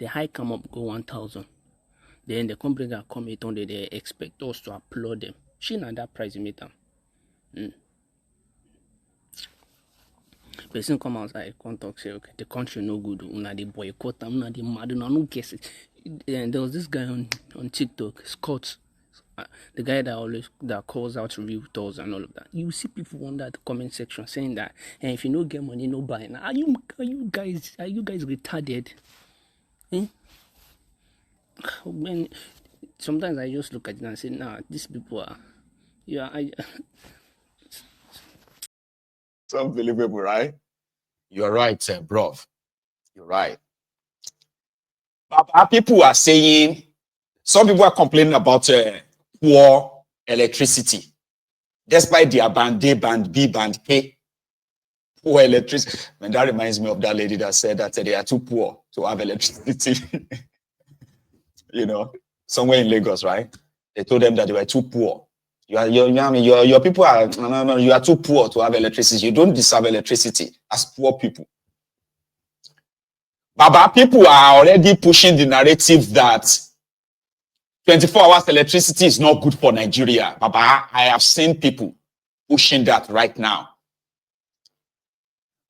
the high come up go 1,000. Then the company that come 800, they expect us to applaud them. She not that price meet them. Person come outside, come talk say, okay, the country no good. Una they boycott them, una they mad, una no guess it. And there was this guy on TikTok, Scott, the guy that calls out realtors and all of that. You see people on that comment section saying that, and if you no get money, no buy. Now, are you guys retarded? Eh? When sometimes I just look at it and say, nah, these people are, yeah, It's unbelievable, right? You're right, bro. You're right. But people are saying, some people are complaining about poor electricity, despite their band A, band B, band A. Poor electricity. And that reminds me of that lady that said that they are too poor to have electricity. You know, somewhere in Lagos, right? They told them that they were too poor. Your people are no, you are too poor to have electricity. You don't deserve electricity as poor people. Baba, people are already pushing the narrative that 24 hours electricity is not good for Nigeria. Baba, I have seen people pushing that right now.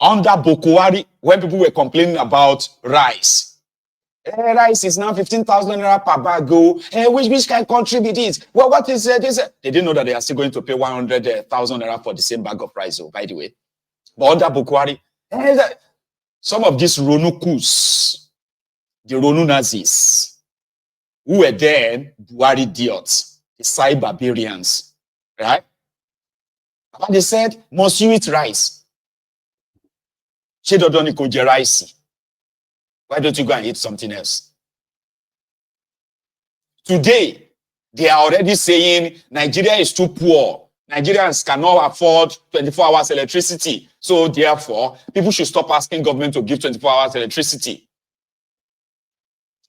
Under Boko Haram, when people were complaining about rice, rice is now 15,000 naira per bag. Which kind of country be this? Well, what is this? They didn't know that they are still going to pay 100,000 naira for the same bag of rice, by the way. But under Boko Haram, some of these Ronukus, the Ronu Nazis, who were then Buhari idiots, the Sai barbarians, right? But they said, must you eat rice? Why don't you go and eat something else? Today, they are already saying Nigeria is too poor. Nigerians cannot afford 24 hours electricity. So therefore, people should stop asking government to give 24 hours electricity.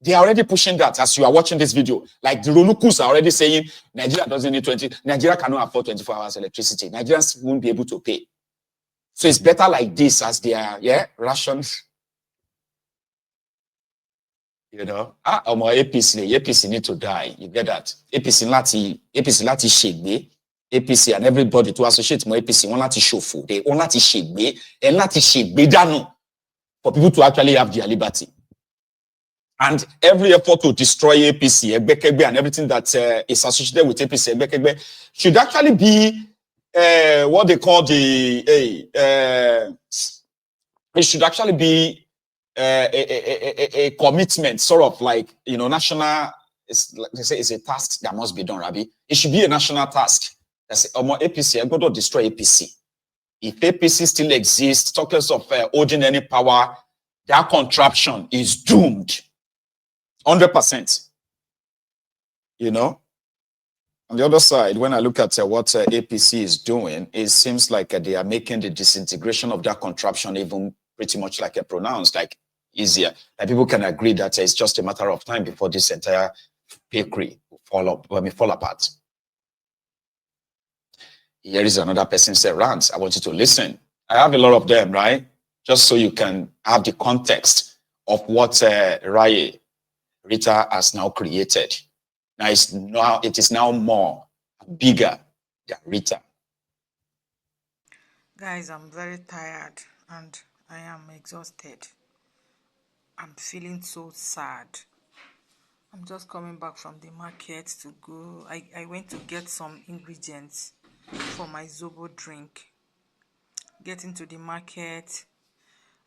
They are already pushing that as you are watching this video. Like the Ronukus are already saying Nigeria doesn't need Nigeria cannot afford 24 hours electricity. Nigerians won't be able to pay. So it's better like this as they are, rations. You know, APC need to die. You get that? APC lati shegbe. APC and everybody to associate with APC want lati shofu. They want lati shegbe and lati shegbe danu for people to actually have their liberty. And every effort to destroy APC, Egbekegbe, and everything that is associated with APC, Egbekegbe, should actually be what they call it should actually be a commitment, sort of like, national, like they say, it's a task that must be done, Rabbi. It should be a national task. That's APC, I'm going to destroy APC. If APC still exists, talkers of holding any power, that contraption is doomed. 100%. On the other side, when I look at what APC is doing, it seems like they are making the disintegration of that contraption even pretty much like pronounced, like easier. And people can agree that it's just a matter of time before this entire bakery will fall apart. Here is another person say rants. I want you to listen. I have a lot of them, right? Just so you can have the context of what Rita has now created. Now it is now more bigger than Rita. Guys, I'm very tired and I am exhausted. I'm feeling so sad. I'm just coming back from the market to go. I went to get some ingredients for my Zobo drink. Getting to the market,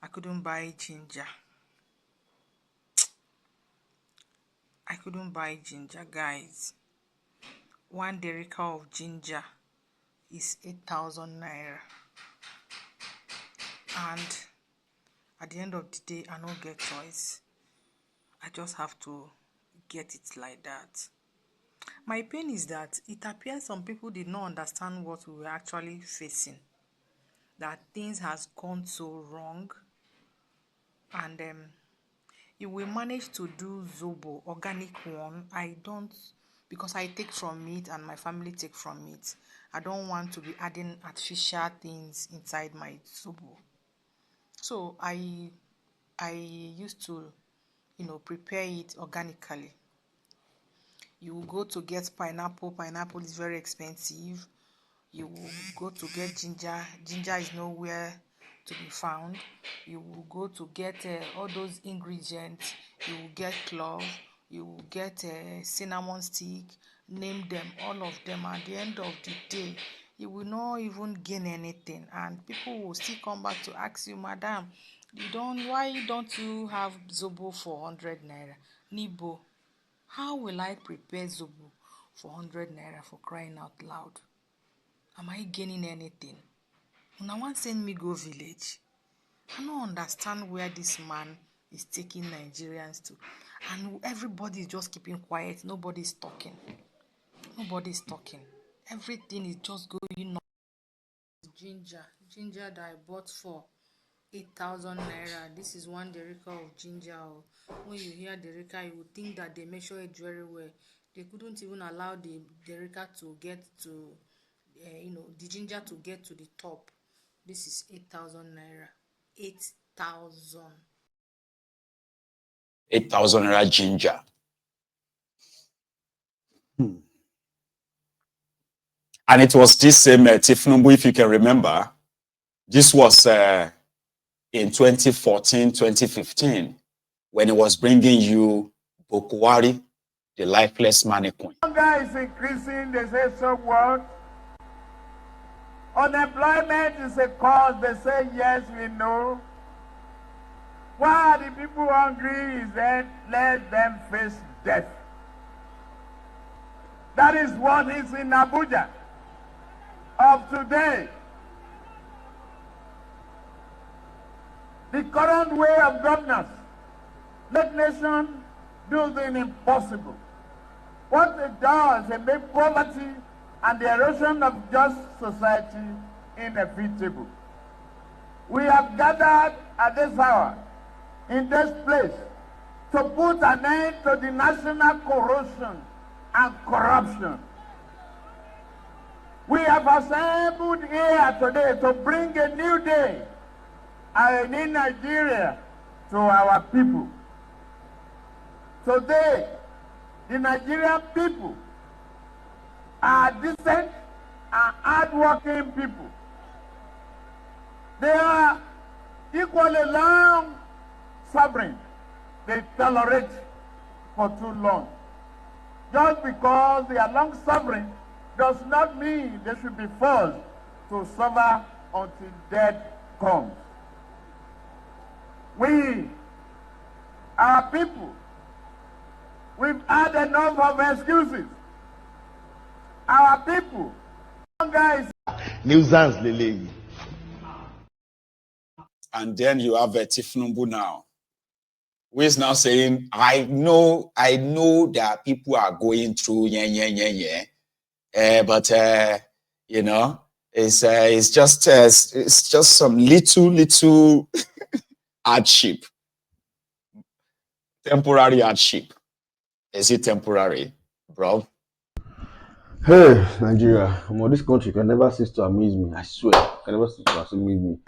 I couldn't buy ginger. I couldn't buy ginger, guys. 1 derica of ginger is 8,000 naira. And at the end of the day, I don't get choice. I just have to get it like that. My pain is that it appears some people did not understand what we were actually facing. That things has gone so wrong. And if we manage to do Zobo, organic one, I don't, because I take from it and my family take from it. I don't want to be adding artificial things inside my Zobo. So I used to prepare it organically. You will go to get pineapple. Pineapple is very expensive. You will go to get ginger. Ginger is nowhere to be found. You will go to get all those ingredients. You will get clove. You will get cinnamon stick. Name them, all of them. At the end of the day, you will not even gain anything, and people will still come back to ask you, madam, why don't you have zobo for 100 naira? Nibo, how will I prepare zobo for 100 naira, for crying out loud? Am I gaining anything? Una wan send me go village? I don't understand where this man is taking Nigerians to. And everybody is just keeping quiet. Nobody's talking. Nobody's talking. Everything is just going on. Ginger that I bought for 8,000 naira. This is 1 derica of ginger. When you hear derica, you would think that they measure it very well. They couldn't even allow the derica to get to, the ginger to get to the top. This is 8,000 naira. 8,000. 8,000 naira ginger. And it was this same Tinubu, if you can remember. This was in 2014, 2015, when he was bringing you Bokwari, the lifeless mannequin. Hunger is increasing, they say, so what? Unemployment is a cause, they say, yes, we know. Why are the people hungry? Is that let them face death. That is what is in Abuja of today. The current way of governance make nation do the impossible. What it does, it makes poverty and the erosion of just society inevitable. We have gathered at this hour in this place to put an end to the national corruption and corruption. We have assembled here today to bring a new day, a new Nigeria, to our people. Today, the Nigerian people are decent and hardworking people. They are equally long suffering. They tolerate for too long. Just because they are long suffering does not mean they should be forced to suffer until death comes. We, our people, we've had enough of excuses. Our people, guys. Nuisance, Lele. And then you have Tinubu now, who is now saying, I know that people are going through but it's just some little hardship, temporary hardship. Is it temporary, bro? Hey, Nigeria, this country can never cease to amaze me. I swear, can never cease to amaze me.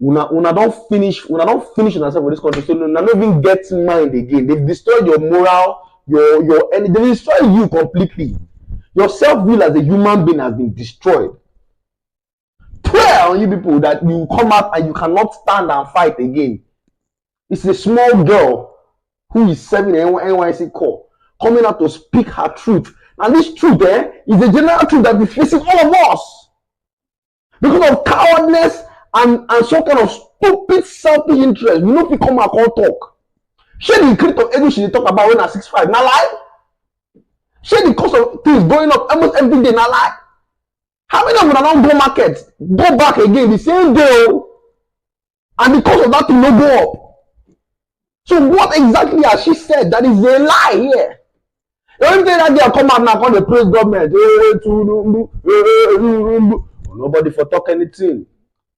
Una don't finish yourself with this country. So una don't even get mind again. They've destroyed your moral, and they destroyed you completely. Your self-will as a human being has been destroyed. Swear on you people that you come out and you cannot stand and fight again. It's a small girl who is serving an NYSC call, coming out to speak her truth. And this truth is a general truth that is facing all of us. Because of cowardness and some kind of stupid selfish interest, we know if we come out and talk. Share the increase of everything she talk about when at 6'5", na lie? Share the cost of things going up almost every day, na lie? How many of them don't go market, go back again the same day, and the cost of that thing no go up? So what exactly has she said that is a lie here? The only thing that they come out now call the praise government. Nobody for talk anything.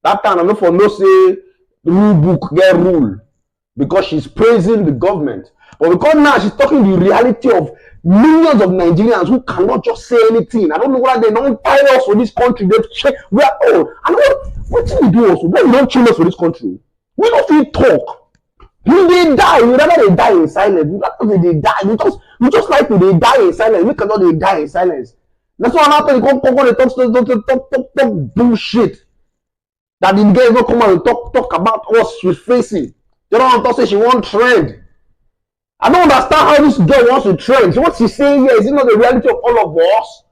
That time I know for no say rule book get rule because she's praising the government. But because now she's talking the reality of millions of Nigerians who cannot just say anything. I don't know why they don't tire us for this country. They've checked. We are all. And what do we do also? When we don't chill us for this country, we don't feel talk. You they die. You rather they die in silence. You rather they die. You just like to they die in silence. We cannot they die in silence. That's why I'm not going to talk bullshit. That the girl not come out and talk about what she's facing. They don't want to say she won't trend. I don't understand how this girl wants to trend. So what she's saying here is it not the reality of all of us?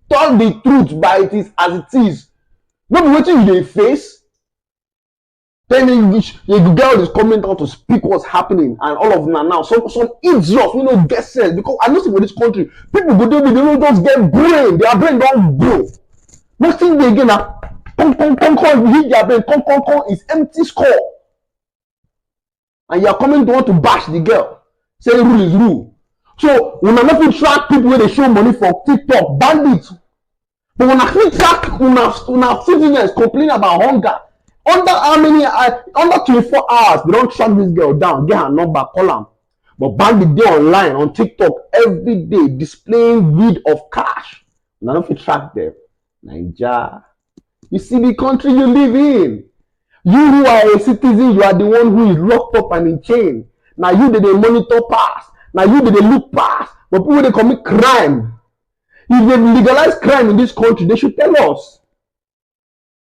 Tell the truth by it is as it is. Not be waiting you dey face. Then the girl is coming out to speak what's happening and all of them now. Some idiots we no get sense because I know for this country people go there they don't just get brain. Their brain don't grow. Nothing they again na hit their brain. Is empty score. And you are coming to want to bash the girl. Say rule is rule. So when I not track people where they show money for TikTok, bandits. But when I fit track una citizens complaining about hunger, under 24 hours, they don't track this girl down, get her number, call am. But bandit dey online on TikTok every day displaying greed of cash. Una no fit track them. Naija. You see the country you live in. You who are a citizen, you are the one who is locked up and in chain. Now you dey monitor pass. Now you dey look pass. But people they commit crime. If they legalize crime in this country, they should tell us.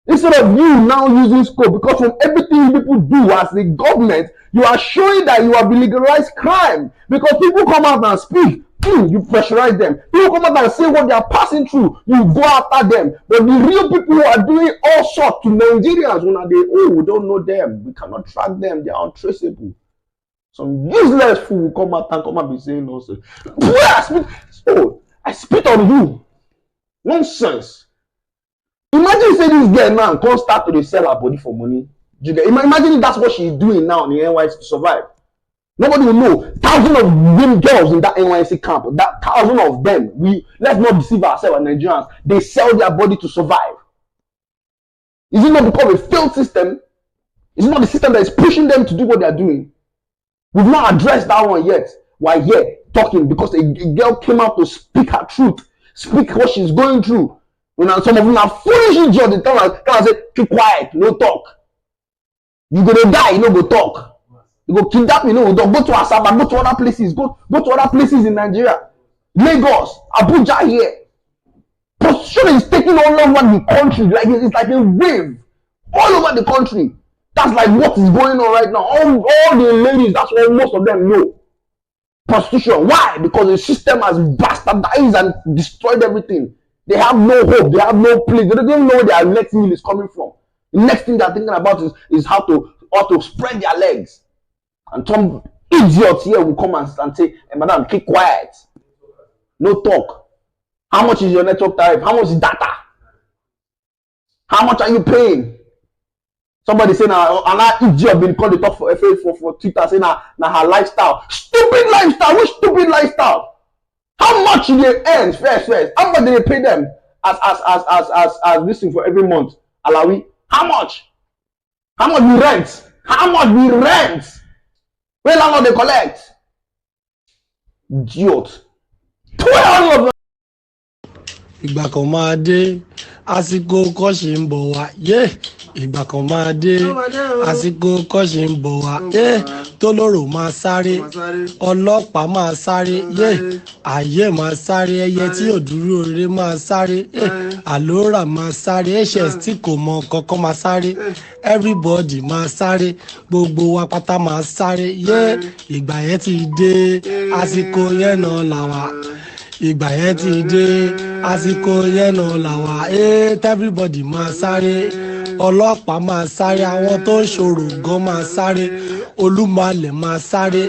Instead of you now using scope, because from everything people do as the government, you are showing that you have legalized crime. Because people come out and speak, you pressurize them. People come out and say what they are passing through, you go after them. But the real people who are doing all sorts to Nigerians, we don't know them. We cannot track them. They are untraceable. Some useless fool will come out and be saying nonsense. I spit on you. Nonsense. Imagine say this girl now can't start to sell her body for money. Imagine if that's what she's doing now in the NYSC to survive. Nobody will know. Thousands of women girls in that NYSC camp, that thousands of them, let's not deceive ourselves as Nigerians, they sell their body to survive. Is it not because of a failed system? Is it not the system that is pushing them to do what they're doing? We've not addressed that one yet. We're here talking because a girl came out to speak her truth, speak what she's going through. Some of them are foolish idiots. They tell us, say, keep quiet, no talk. You gonna die, you no go talk. You go kidnap, you no go talk. Go to Asaba, go to other places, go to other places in Nigeria, Lagos, Abuja here. Prostitution is taking all over the country, like it's like a wave all over the country. That's like what is going on right now. All the ladies, that's what most of them know. Prostitution. Why? Because the system has bastardized and destroyed everything. They have no hope. They have no place. They don't even know where their next meal is coming from. The next thing they're thinking about is how to spread their legs. And some idiots here will come and say, hey, madam, keep quiet. No talk. How much is your network tariff? How much is data? How much are you paying? Somebody say now another idiot been called the talk for Twitter say now her lifestyle. Stupid lifestyle. Which stupid lifestyle? How much do they earn first? How much do they pay them as this thing for every month? Alawi? How much? How much we rent? How much we rent? Where landlord they collect? Idiot. 12 of them. Ìgbà kan máa dé àsìkò kọ́ṣe ń bọ̀ wá ìgbà kan máa dé àsìkò kọ́ṣe ń bọ̀ wá tólórò máa sáré ọlọ́pàá máa sáré ayé máa sáré ẹyẹ tí ò dúró rere máa sáré àlórà máa sáré hs tí kò mọ kankan máa sáré everybody máa sáré gbogbo wa pátá máa sáré ìgbà yẹn ti dé àsìkò yẹn náà làwà. Ìgbà yẹn ti dé àsìkò yẹn náà làwà everybody máa sáré ọlọ́pàá máa sáré àwọn tó ń ṣòro gan máa sáré olúmọlẹ̀ máa sáré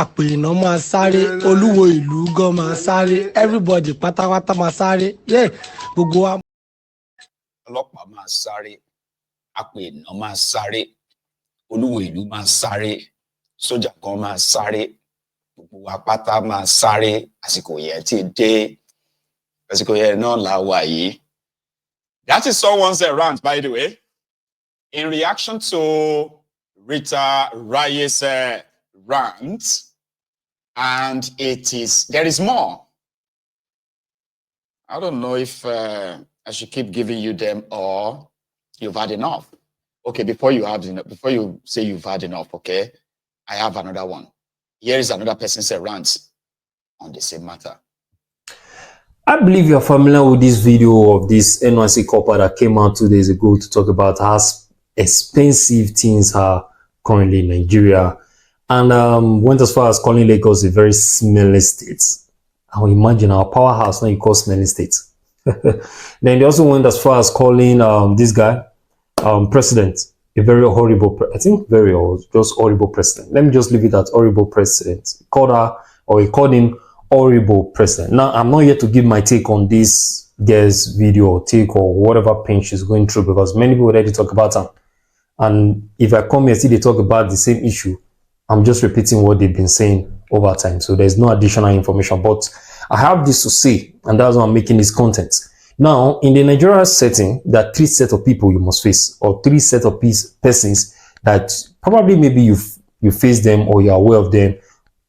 àpènà máa sáré olúwo ìlú gan máa sáré everybody pátápátá máa sáré gbogbo wa. Ọlọ́pàá máa sáré àpènà máa sáré olúwo ìlú máa sáré sójà gan máa sáré. Gbogbo wa pátá máa sáré àsìkò yẹn ti dé àsìkò yẹn náà la wà yìí. That is someone's rant, by the way, in reaction to Rita Raye's rant, and there is more. I don't know if I should keep giving you them or you've had enough. Okay, before you say you've had enough, okay. I have another one. Here is another person's rant on the same matter. I believe you're familiar with this video of this NYSC copper that came out 2 days ago to talk about how expensive things are currently in Nigeria, and went as far as calling Lagos a very smelly state. I will imagine our powerhouse now you call smelly state. Then they also went as far as calling this guy president a very horrible, I think very just horrible president. Let me just leave it at horrible president. He called him horrible president. Now, I'm not here to give my take on this girl's video or take or whatever pain she's going through, because many people already talk about her. And if I come here see they talk about the same issue, I'm just repeating what they've been saying over time. So there's no additional information. But I have this to say, and that's why I'm making this content. Now, in the Nigeria setting, there are 3 sets of people you must face, or 3 sets of persons that probably maybe you face them, or you're aware of them,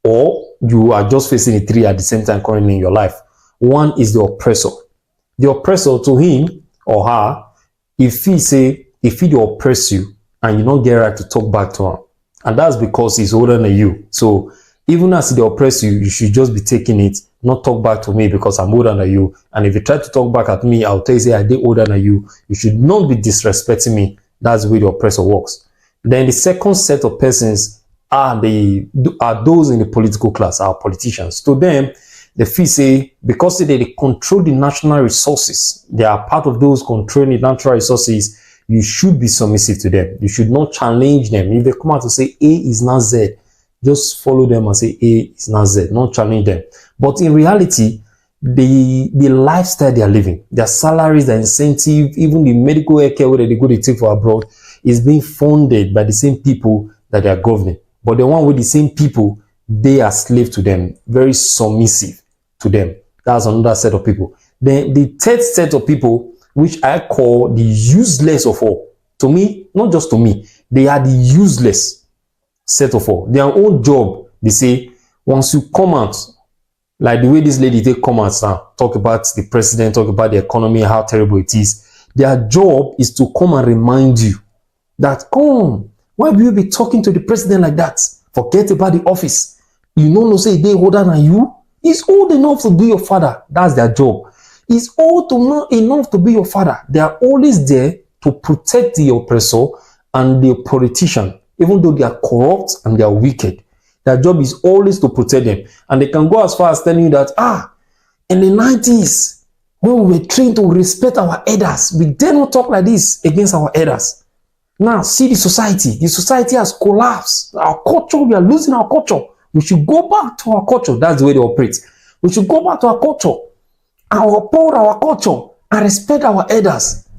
or you are just facing the 3 at the same time currently in your life. One is the oppressor. The oppressor, to him or her, if he oppress you and you don't get right to talk back to him, and that's because he's older than you. So even as they oppress you, you should just be taking it, not talk back to me because I'm older than you. And if you try to talk back at me, I'll tell you, say I did older than you. You should not be disrespecting me. That's the way the oppressor works. Then the second set of persons are those in the political class, our politicians. To them, they feel say because they control the national resources, they are part of those controlling the natural resources, you should be submissive to them. You should not challenge them. If they come out to say A is not Z, just follow them and say A is not Z, not challenge them. But in reality, the lifestyle they are living, their salaries, their incentive, even the medical care where they go to take for abroad is being funded by the same people that they are governing. But the one with the same people, they are slave to them, very submissive to them. That's another set of people. Then the third set of people, which I call the useless of all. To me, not just to me, they are the useless set of all. Their own job, they say, once you come out, like the way this lady take come out now, talk about the president, talk about the economy, how terrible it is. Their job is to come and remind you that, come, why will you be talking to the president like that? Forget about the office. You know, no say they older than you. He's old enough to be your father. That's their job. He's old enough to be your father. They are always there to protect the oppressor and the politician, even though they are corrupt and they are wicked. Their job is always to protect them. And they can go as far as telling you that, in the 90s, when we were trained to respect our elders, we dare not talk like this against our elders. Now, see the society. The society has collapsed. Our culture, we are losing our culture. We should go back to our culture. That's the way they operate. We should go back to our culture and uphold our culture and respect our elders.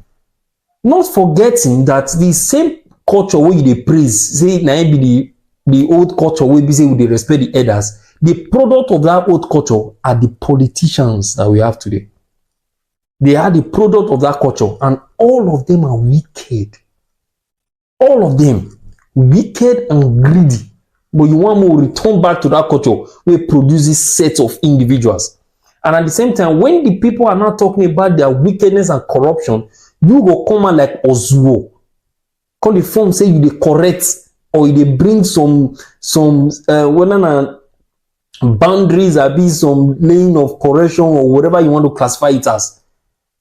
Not forgetting that the same culture where they praise, say, now be the old culture where we say we respect the elders. The product of that old culture are the politicians that we have today. They are the product of that culture, and all of them are wicked. All of them wicked and greedy. But you want to return back to that culture where it produces sets of individuals. And at the same time, when the people are not talking about their wickedness and corruption, you go come out like Ozuo. Call the form say you they correct, or they bring some boundaries, or be some lane of correction, or whatever you want to classify it as.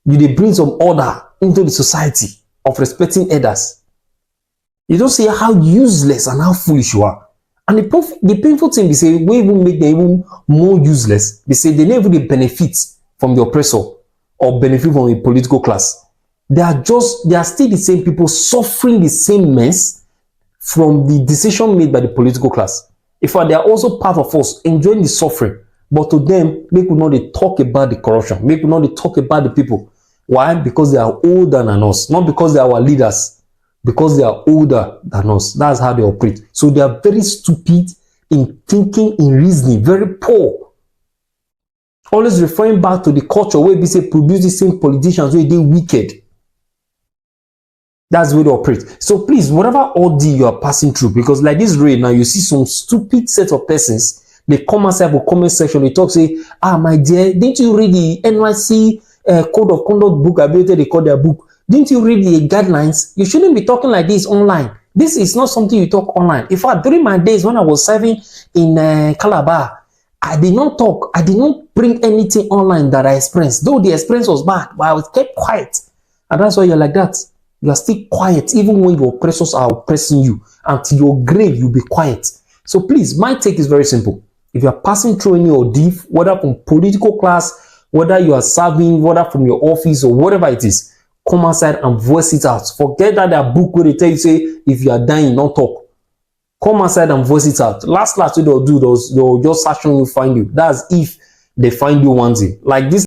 You they bring some order into the society of respecting others. You don't see how useless and how foolish you are. And the painful thing, they say, we even make them even more useless. They say they never really benefit from the oppressor or benefit from a political class. They are still the same people suffering the same mess from the decision made by the political class. In fact, they are also part of us enjoying the suffering. But to them, make not they talk about the corruption. Make not they talk about the people. Why? Because they are older than us. Not because they are our leaders. Because they are older than us. That's how they operate. So they are very stupid in thinking, in reasoning, very poor. Always referring back to the culture where we say produce the same politicians where they wicked. That's the way they operate. So please, whatever ordeal you are passing through, because like this raid now, you see some stupid set of persons, they come outside for comment section, they talk, say, my dear, didn't you read the NYSC Code of Conduct book? I bet they call their book. Didn't you read the guidelines? You shouldn't be talking like this online. This is not something you talk online. In fact, during my days when I was serving in Calabar, I did not talk. I did not bring anything online that I experienced. Though the experience was bad, but I was kept quiet. And that's why you're like that. You are still quiet, even when your oppressors are oppressing you. Until your grave, you'll be quiet. So please, my take is very simple. If you are passing through any ordeal, whether from political class, whether you are serving, whether from your office or whatever it is, come outside and voice it out. Forget that book where they tell you, say, if you are dying, don't talk. Come outside and voice it out. Last what they'll do, they'll just search on you, find you. That's if they find you one thing. Like this.